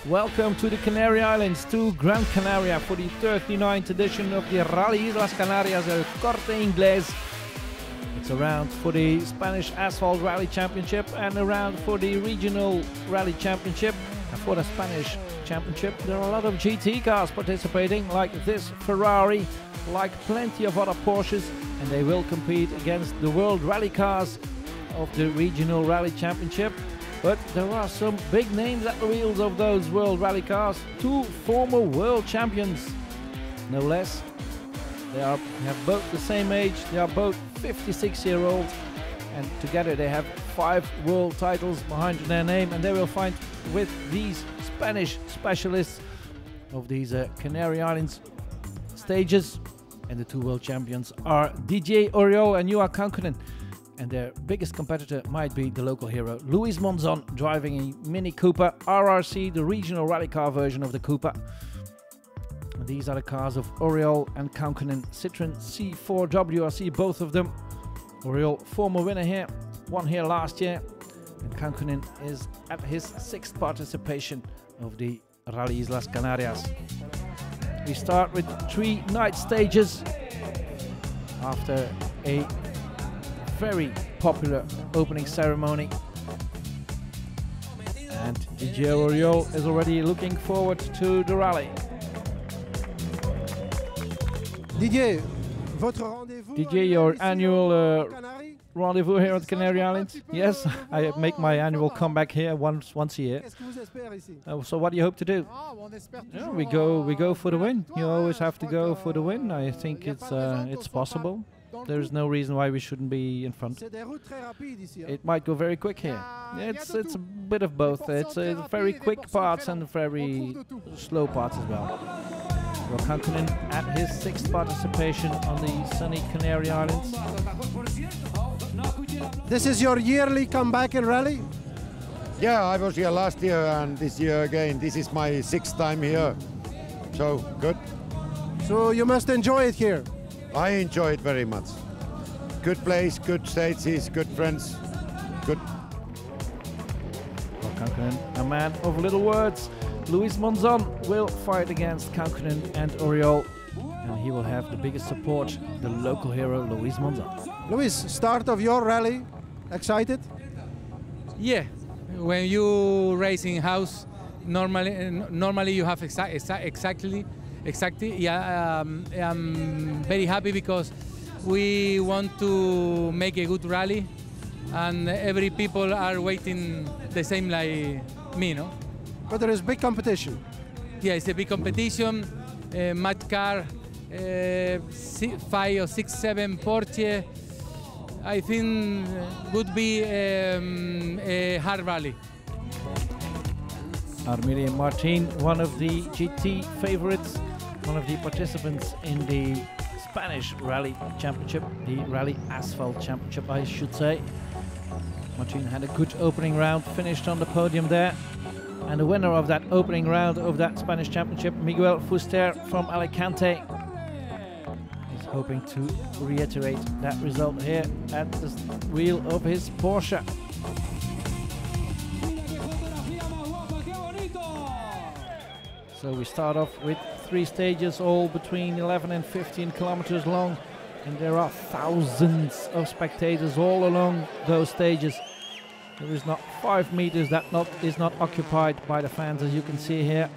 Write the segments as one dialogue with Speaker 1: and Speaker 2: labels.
Speaker 1: Welcome to the Canary Islands, to Gran Canaria for the 39th edition of the Rally Islas Canarias El Corte Inglés. It's a round for the Spanish Asphalt Rally Championship and a round for the Regional Rally Championship. And for the Spanish Championship, there are a lot of GT cars participating, like this Ferrari, like plenty of other Porsches, and they will compete against the World Rally cars of the Regional Rally Championship. But there are some big names at the wheels of those World Rally cars. Two former world champions, no less. They have both the same age. They are both 56-year-olds, and together they have 5 world titles behind their name. And they will fight with these Spanish specialists of these Canary Islands stages. And the 2 world champions are DJ Oriol and Johan Kaukonen. And their biggest competitor might be the local hero Luis Monzon, driving a Mini Cooper RRC, the regional rally car version of the Cooper. And these are the cars of Oriol and Kaukonen, Citroen C4 WRC, both of them. Oriol, former winner here, won here last year, and Kaukonen is at his 6th participation of the Rally Islas Canarias. We start with 3 night stages after a very popular opening ceremony, and DJ Oriol is already looking forward to the rally.
Speaker 2: DJ, votre rendezvous?
Speaker 1: DJ, your annual rendezvous here at the Canary Islands? Yes, I make my annual comeback here once a year. So what do you hope to do? Yeah, we go for the win. You always have to go for the win. I think it's possible. There's no reason why we shouldn't be in front. It might go very quick here. It's a bit of both. It's very quick parts and very slow parts as well. Kaukonen at his 6th participation on the sunny Canary Islands.
Speaker 2: This is your yearly comeback in rally?
Speaker 3: Yeah, I was here last year and this year again. This is my 6th time here. So, good.
Speaker 2: So you must enjoy it here.
Speaker 3: I enjoy it very much. Good place, good stages, good friends, good.
Speaker 1: Kaukonen, a man of little words. Luis Monzon will fight against Kaukonen and Oriol, and he will have the biggest support, the local hero Luis Monzon.
Speaker 2: Luis, start of your rally, excited?
Speaker 4: Yeah, when you race in house, normally you have exactly. Yeah, I'm very happy because we want to make a good rally, and every people are waiting the same like me, no?
Speaker 2: But there is big competition.
Speaker 4: Yeah, it's a big competition. Mad car, 5 or 6, 7 Porsche. I think would be a hard rally.
Speaker 1: Armilian Martin, one of the GT favorites, one of the participants in the Spanish Rally Championship, the Rally Asphalt Championship, I should say. Martin had a good opening round, finished on the podium there. And the winner of that opening round of that Spanish Championship, Miguel Fuster from Alicante, is hoping to reiterate that result here at the wheel of his Porsche. So we start off with 3 stages, all between 11 and 15 kilometers long, and there are thousands of spectators all along those stages. There is not 5 meters that is not occupied by the fans, as you can see here.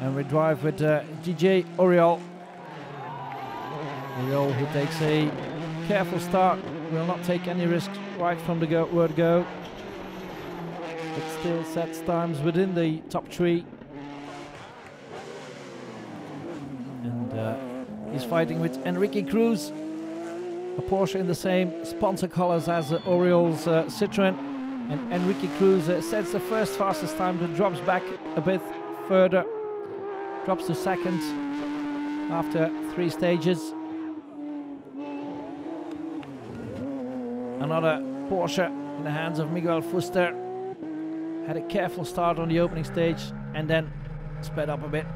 Speaker 1: And we drive with DJ Oriol. Oriol, who takes a careful start, will not take any risks right from the word go, but still sets times within the top 3. And he's fighting with Enrique Cruz, a Porsche in the same sponsor colors as Oriol's Citroen. And Enrique Cruz sets the first fastest time, but drops back a bit further, drops to 2nd after 3 stages. Another Porsche in the hands of Miguel Fuster had a careful start on the opening stage and then sped up a bit.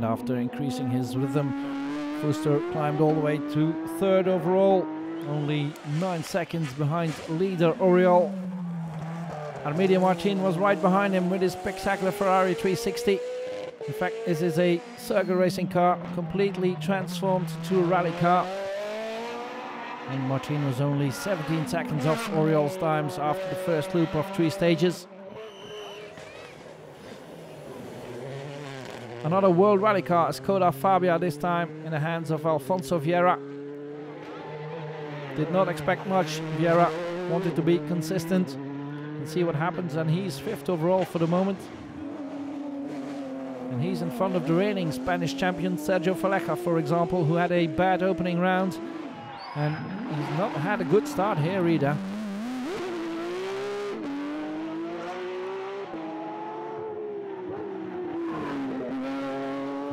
Speaker 1: And after increasing his rhythm, Fuster climbed all the way to 3rd overall, only 9 seconds behind leader Oriol. Armidio Martin was right behind him with his spectacular Ferrari 360. In fact, this is a circuit racing car, completely transformed to a rally car. And Martin was only 17 seconds off Oriol's times after the first loop of 3 stages. Another World Rally car, Skoda Fabia, this time in the hands of Alfonso Vieira. Did not expect much. Vieira wanted to be consistent and see what happens, and he's 5th overall for the moment. And he's in front of the reigning Spanish champion Sergio Falleja, for example, who had a bad opening round. And he's not had a good start here either.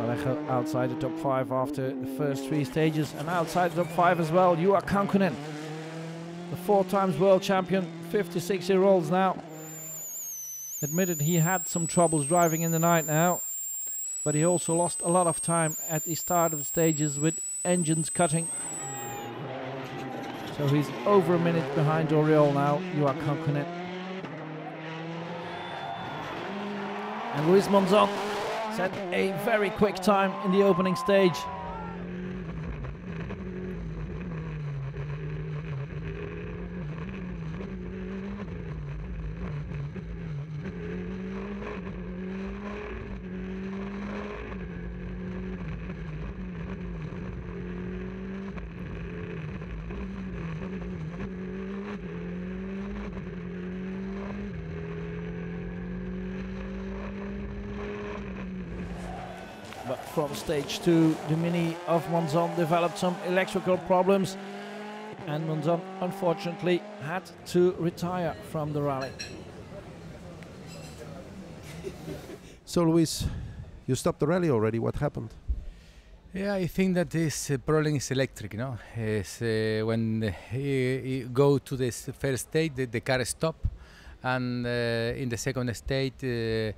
Speaker 1: Falleja outside the top 5 after the first 3 stages, and outside the top 5 as well, Juha Kankkunen, the 4 times world champion, 56-year-old now. Admitted he had some troubles driving in the night now, but he also lost a lot of time at the start of the stages with engines cutting. So he's over a minute behind Oriol now, Juha Kankkunen. And Luis Monzon set a very quick time in the opening stage. But from stage 2, the Mini of Monzon developed some electrical problems, and Monzon unfortunately had to retire from the rally.
Speaker 2: So Luis, you stopped the rally already. What happened?
Speaker 4: Yeah, I think that this problem is electric, no? Is when you go to this first stage, the car stop, and in the second stage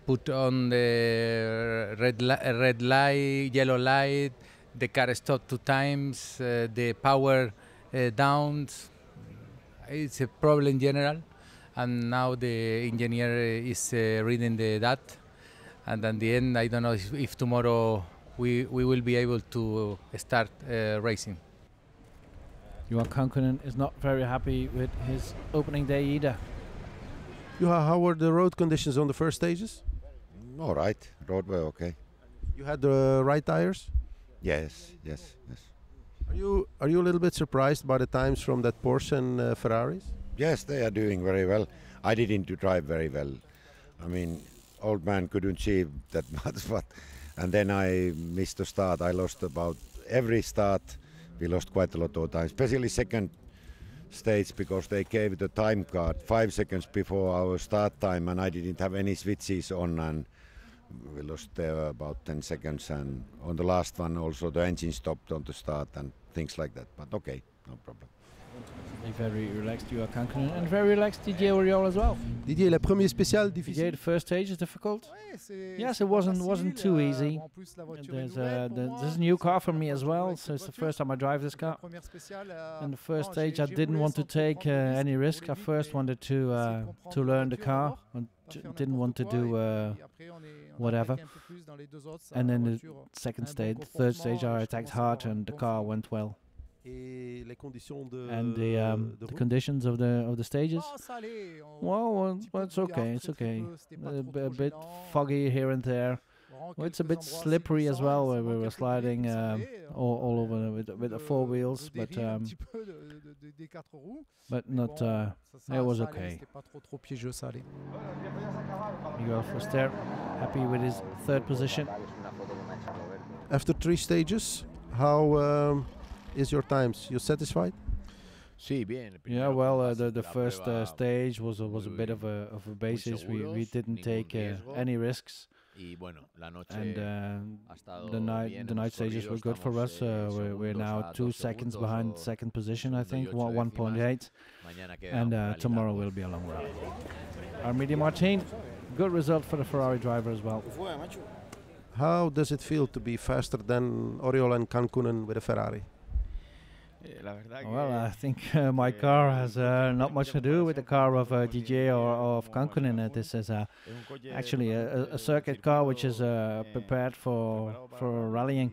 Speaker 4: put on the red light, yellow light, the car stopped 2 times, the power down. It's a problem in general, and now the engineer is reading that, and at the end I don't know if tomorrow we will be able to start racing.
Speaker 1: Juha Kankkunen is not very happy with his opening day either.
Speaker 2: Juha, how were the road conditions on the first stages?
Speaker 3: All right, road were okay.
Speaker 2: You had the right tires?
Speaker 3: Yes.
Speaker 2: Are you a little bit surprised by the times from that Porsche and Ferraris?
Speaker 3: Yes, they are doing very well. I didn't drive very well. I mean, old man couldn't see that much, but and then I missed the start. I lost about every start. We lost quite a lot of time, especially second stage, because they gave the time card 5 seconds before our start time, and I didn't have any switches on, and we lost there about 10 seconds. And on the last one also the engine stopped on the start and things like that. But okay, no problem.
Speaker 1: A very relaxed Juha Kankkunen and very relaxed Didier Oriol as well.
Speaker 2: Didier, le premier spécial difficile.
Speaker 1: Didier, the first stage is difficult. Yes, it wasn't too easy. There's a new car for me as well, so it's the first time I drive this car. In the first stage, I didn't want to take any risk. I first wanted to learn the car and didn't want to do whatever. And then the second stage, third stage, I attacked hard and the car went well. And the conditions of the stages, well, it's okay. It's okay. A bit foggy here and there. Well, it's a bit slippery as well, where we were sliding all over with the 4 wheels, but not. It was okay. Miguel Fuster, happy with his 3rd position.
Speaker 2: After 3 stages, how is your times? You satisfied?
Speaker 1: Yeah, well, the first stage was a bit of a basis. We didn't take any risks, and the night stages were good for us. We're now 2 seconds behind second position, I think, 1.8, and tomorrow will be a long run. Armidio Martin, good result for the Ferrari driver as well.
Speaker 2: How does it feel to be faster than Oriol and Cancunen with a Ferrari?
Speaker 1: Well, I think my car has not much to do with the car of DJ or of Cancunen. This is actually a circuit car which is prepared for rallying.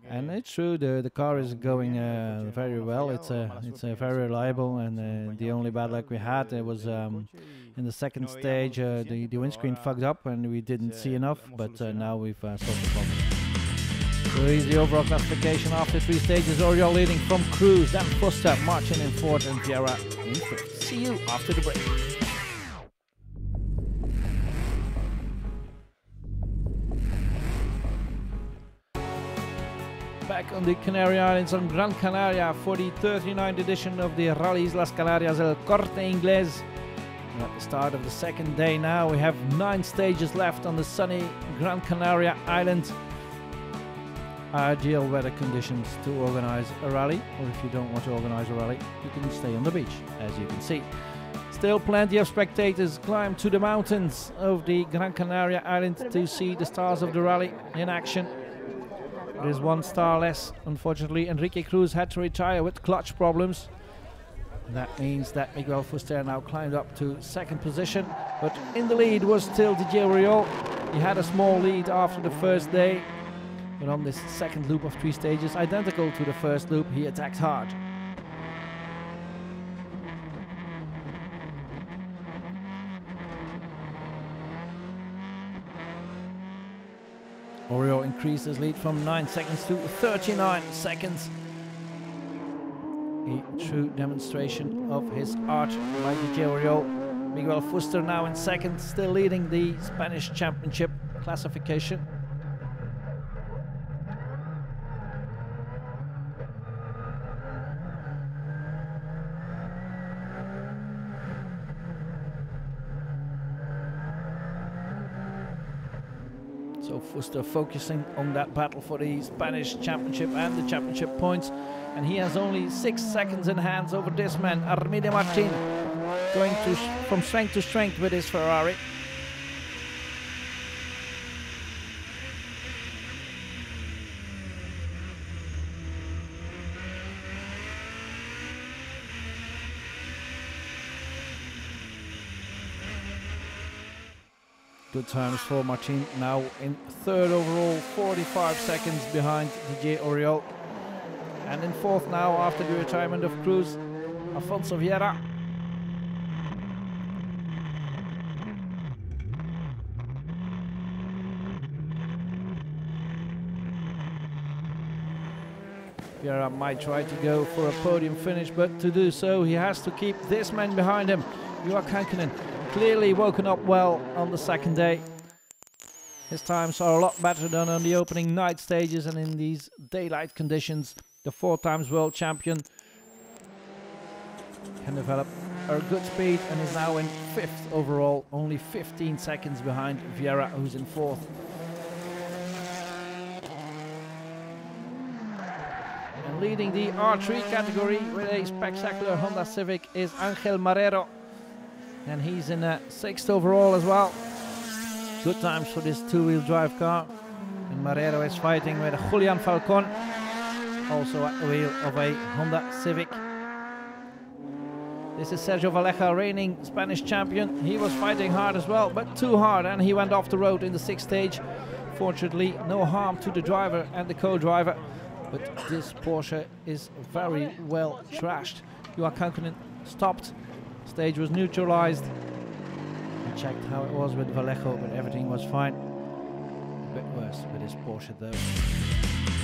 Speaker 1: And it's true, the car is going very well. It's very reliable, and the only bad luck we had, it was in the second stage the windscreen fucked up and we didn't see enough, but now we've solved the problem. So here's the overall classification after 3 stages. Oriol leading from Cruz, then Fuster, Martin in 4th and Vieira in 5th. See you after the break. Back on the Canary Islands on Gran Canaria for the 39th edition of the Rally Islas Canarias El Corte Inglés. At the start of the second day now, we have 9 stages left on the sunny Gran Canaria Island. Ideal weather conditions to organize a rally, or if you don't want to organize a rally, you can stay on the beach, as you can see. Still plenty of spectators climb to the mountains of the Gran Canaria Island to see the stars of the rally in action. There's 1 star less, unfortunately. Enrique Cruz had to retire with clutch problems. That means that Miguel Fuster now climbed up to 2nd position, but in the lead was still DJ Oriol. He had a small lead after the first day, but on this second loop of 3 stages, identical to the first loop, he attacked hard. Oriol increased his lead from 9 seconds to 39 seconds. A true demonstration of his art by DJ Oriol. Miguel Fuster now in 2nd, still leading the Spanish Championship classification. So Fuster focusing on that battle for the Spanish Championship and the Championship points. And he has only 6 seconds in hands over this man, Armide Martin, going from strength to strength with his Ferrari. Good times for Martin, now in 3rd overall, 45 seconds behind DJ Oriol. And in 4th now, after the retirement of Cruz, Afonso Vieira. Vieira might try to go for a podium finish, but to do so, he has to keep this man behind him, Juha Kankkunen. Clearly woken up well on the second day. His times are a lot better than on the opening night stages, and in these daylight conditions, the 4 times world champion can develop a good speed and is now in 5th overall, only 15 seconds behind Vieira, who's in 4th. And leading the R3 category with a spectacular Honda Civic is Angel Marrero. And he's in 6th overall as well. Good times for this 2-wheel drive car. And Marrero is fighting with Julian Falcon, also at the wheel of a Honda Civic. This is Sergio Valleja, reigning Spanish champion. He was fighting hard as well, but too hard, and he went off the road in the 6th stage. Fortunately, no harm to the driver and the co-driver, but this Porsche is very well trashed. Juha Kankkunen stopped. Stage was neutralized. I checked how it was with Vallejo, but everything was fine. A bit worse with his Porsche though.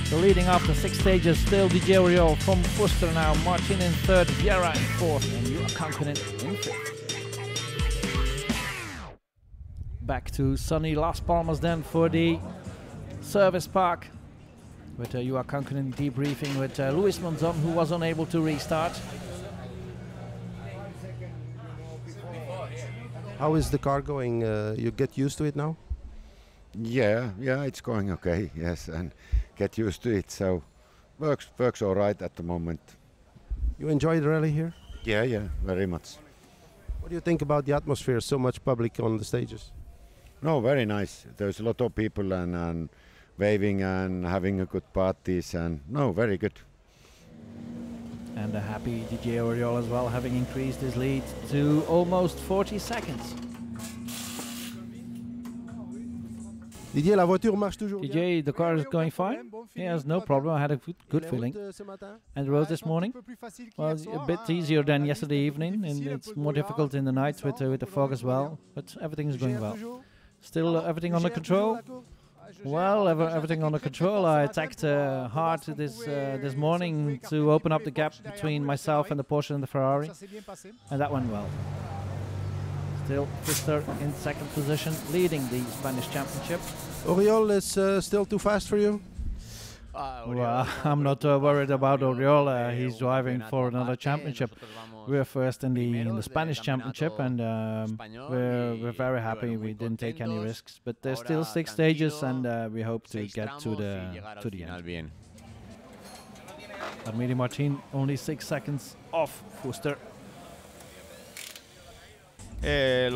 Speaker 1: So leading after 6 stages, still DJ Oriol from Fuster now, Martin in 3rd, Vieira in 4th, and Juha Kankkunen in 5th. Back to sunny Las Palmas then for the service park, with Juha Kankkunen debriefing with Luis Monzon, who was unable to restart.
Speaker 2: How is the car going? You get used to it now?
Speaker 3: Yeah, it's going okay. Yes, and get used to it. So works all right at the moment.
Speaker 2: You enjoy the rally here?
Speaker 3: Yeah, very much.
Speaker 2: What do you think about the atmosphere? So much public on the stages.
Speaker 3: No, very nice. There's a lot of people and waving and having a good parties, and no, very good.
Speaker 1: And a happy DJ Oriol as well, having increased his lead to almost 40 seconds.
Speaker 2: Didier, la voiture marche toujours bien.
Speaker 1: DJ, the car is going fine? Yes, no problem. I had a good feeling. And the road this morning? Well, a bit easier than yesterday evening, and it's more difficult in the night with the fog as well. But everything is going well. Still everything under control? Well, everything under control. I attacked hard this morning to open up the gap between myself and the Porsche and the Ferrari, and that went well. Still Pfister in second position, leading the Spanish championship.
Speaker 2: Oriol is still too fast for you?
Speaker 1: Well, I'm not worried about Oriol. He's driving for another championship. We're first in the Spanish championship, and we're very happy. We didn't take any risks, but there's still 6 stages, and we hope to get to the end. Armidi Martin only 6 seconds off Pfister. Yeah,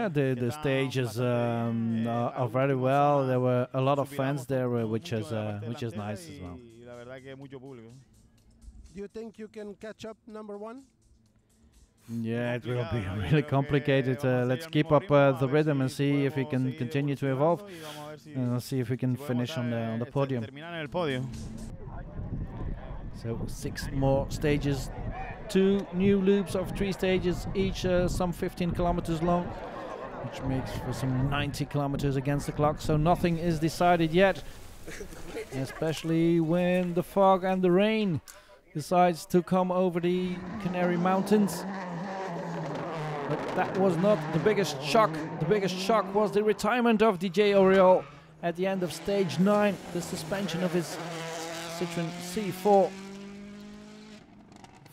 Speaker 1: the stages are very well. There were a lot of fans there, which is nice as well.
Speaker 2: Do you think you can catch up number 1?
Speaker 1: Yeah, it will be really complicated. Let's keep up the rhythm and see if we can continue to evolve, and see if we can finish on the podium. So 6 more stages. 2 new loops of 3 stages, each some 15 kilometers long, which makes for some 90 kilometers against the clock. So nothing is decided yet, especially when the fog and the rain decides to come over the Canary Mountains. But that was not the biggest shock. The biggest shock was the retirement of DJ Oriol at the end of stage 9. The suspension of his Citroën C4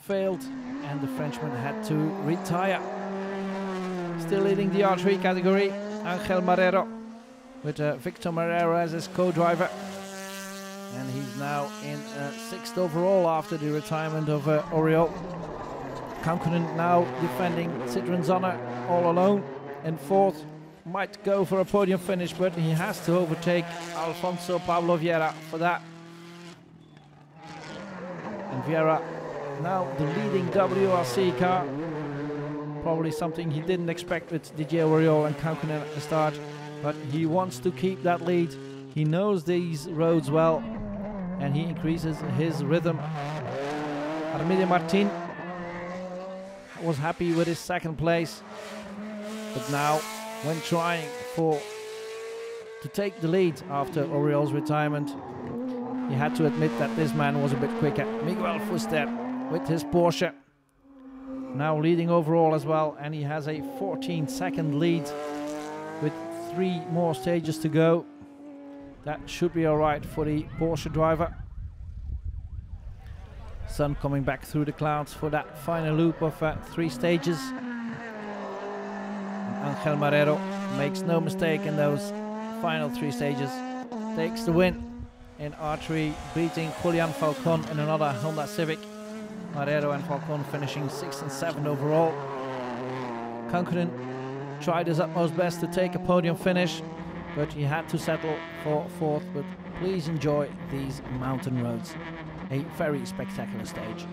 Speaker 1: failed, and the Frenchman had to retire. Still leading the R3 category, Angel Marrero, with Victor Marrero as his co-driver. And he's now in 6th overall after the retirement of Oriol. Kankkunen now defending Citroën Honor all alone in 4th. Might go for a podium finish, but he has to overtake Alfonso Pablo Vieira for that. And Vieira now the leading WRC car. Probably something he didn't expect with DJ Oriol and Kankkunen at the start, but he wants to keep that lead. He knows these roads well, and he increases his rhythm. Armidi Martin was happy with his 2nd place, but now when trying to take the lead after Oriol's retirement, he had to admit that this man was a bit quicker. Miguel Fuster with his Porsche now leading overall as well, and he has a 14-second lead with 3 more stages to go. That should be alright for the Porsche driver. Sun coming back through the clouds for that final loop of 3 stages. And Angel Marrero makes no mistake in those final 3 stages. Takes the win in R3, beating Julian Falcon in another Honda Civic. Marrero and Falcon finishing 6th and 7th overall. Kankkunen tried his utmost best to take a podium finish, but he had to settle for 4th. But please enjoy these mountain roads. A very spectacular stage.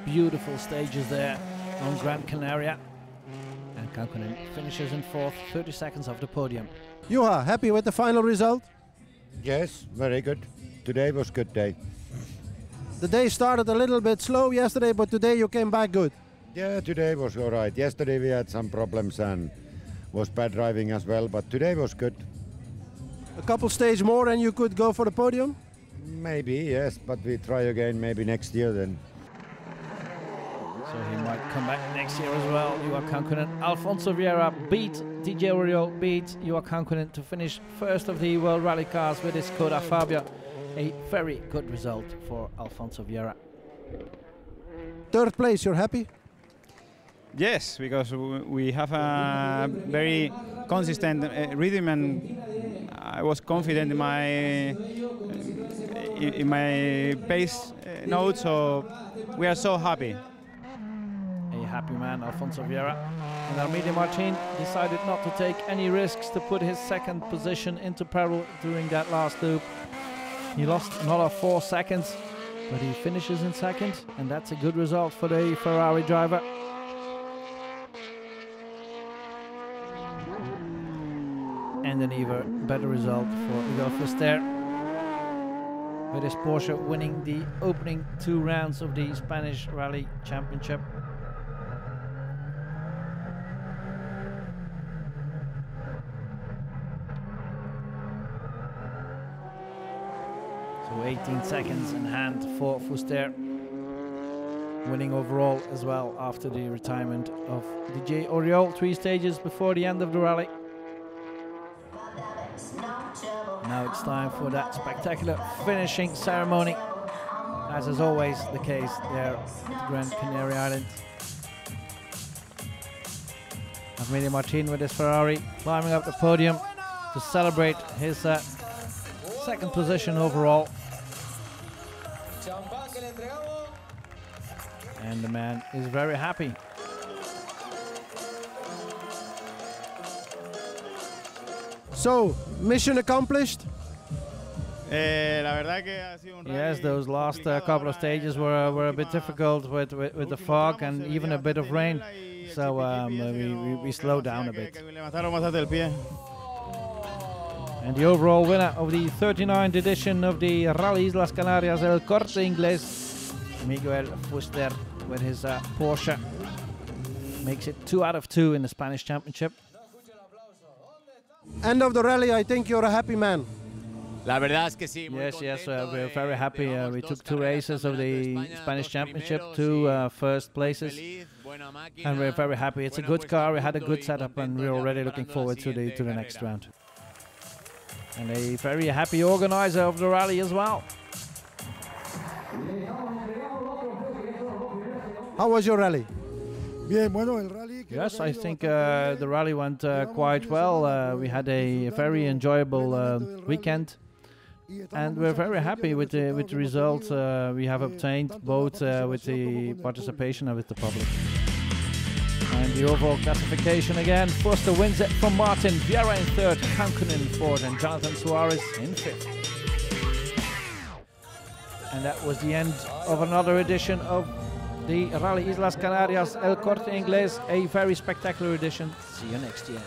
Speaker 1: Beautiful stages there on Gran Canaria, and Kankkunen finishes in 4th, 30 seconds off the podium.
Speaker 2: Juha, happy with the final result?
Speaker 3: Yes, very good. Today was good day.
Speaker 2: The day started a little bit slow yesterday, but today you came back good.
Speaker 3: Yeah, today was all right. Yesterday we had some problems and was bad driving as well, but today was good.
Speaker 2: A couple stages more and you could go for the podium?
Speaker 3: Maybe, yes, but we try again maybe next year then.
Speaker 1: So he might come back next year as well. Juha Kankkunen. Alfonso Vieira beat DJ Oriol, beat Juha Kankkunen to finish 1st of the World Rally Cars with his Skoda Fabia. A very good result for Alfonso Vieira.
Speaker 2: Third place, you're happy?
Speaker 5: Yes, because we have a very consistent rhythm, and I was confident in my pace note, so we are so happy.
Speaker 1: A happy man, Alfonso Vieira. And Armida Martin decided not to take any risks to put his second position into peril during that last loop. He lost another 4 seconds, but he finishes in second, and that's a good result for the Ferrari driver. And an even better result for Miguel Fuster, with his Porsche winning the opening 2 rounds of the Spanish Rally Championship. So 18 seconds in hand for Fuster, winning overall as well after the retirement of DJ Oriol 3 stages before the end of the rally. Now it's time for that spectacular finishing ceremony, as is always the case there at Gran Canary Island. Armida Martin with his Ferrari climbing up the podium to celebrate his second position overall. And the man is very happy.
Speaker 2: So, mission accomplished?
Speaker 1: Yes, those last couple of stages were a bit difficult with the fog and even a bit of rain. So we slowed down a bit. And the overall winner of the 39th edition of the Rally Islas Canarias El Corte Inglés, Miguel Fuster with his Porsche, makes it 2 out of 2 in the Spanish Championship.
Speaker 2: End of the rally, I think you're a happy man.
Speaker 1: Yes, we're very happy. We took 2 races of the Spanish Championship, 2 first places, and we're very happy. It's a good car, we had a good setup, and we're already looking forward to the next round. And a very happy organizer of the rally as well.
Speaker 2: How was your rally?
Speaker 1: Yes, I think the rally went quite well. We had a very enjoyable weekend, and we're very happy with the results we have obtained, both with the participation and with the public. And the overall classification again: Foster wins it from Martin, Vieira in 3rd, Hankonen in 4th, and Jonathan Suarez in 5th. And that was the end of another edition of the Rally Islas Canarias El Corte Inglés, a very spectacular edition. See you next year.